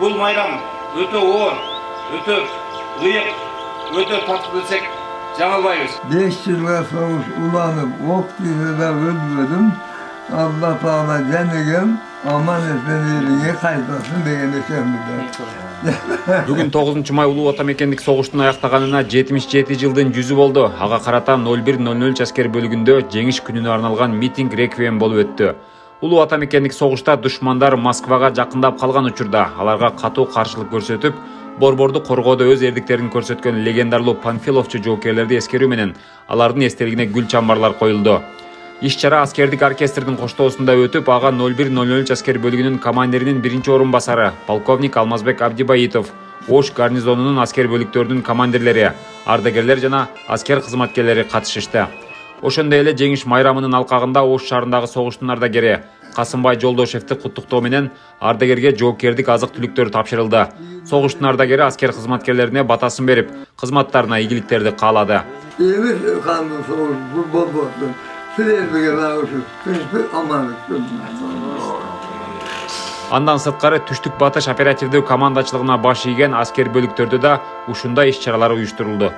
Бұл майрам өте оор, өте ıyık, өте татып білсек жаңылмаймыз. 5 yılga soğuş ulanıp, ok diye de ölmedim. Allah Teala cenigim, aman etmediğine kaytasın degeni kendine. Бүгін 9 май Улуу Ата Мекендик согуштун аяктаганына 77 жылдын 100 болду. Ага карата 01:00 аскер бөлүгүндө жеңиш күнүнө арналган митинг реквием болуп өттү. Улуу Ата Мекендик согушта душмандар Москвага жакындап калган учурда аларга катуу каршылык көрсөтүп, борборду коргоодо өз эрдиктерин көрсөткөн легендарлуу панфиловчу жоокерлерди эскерүү менен алардын эстелигине гүл чамбарлар коюлду. Иш-чара аскердик оркестрдин коштоосунда өтүп, ага 01:00 аскер бөлүгүнүн командиринин биринчи орун басары полковник Алмазбек Абдибаитов, Ош гарнизонунун аскер бөлүктөрүнүн командирлери, ардагерлер жана аскер кызматкерлери катышышты. Ошондой эле жеңиш майрамынын алкагында Ош шаарындагы согуштун ардагери Касымбай Жолдошевди куттуктоо менен ардагерге жоокердик азык-түлүктөр тапшырылды. Согуштун ардагери аскер кызматкерлерине батасын берип, кызматтарына ийгиликтерди каалады. Андан сырткары түштүк батыш оперативдүү командачылыгына баш ийген аскер бөлүктөрдө да ушундай иш-чаралар уюштурулду.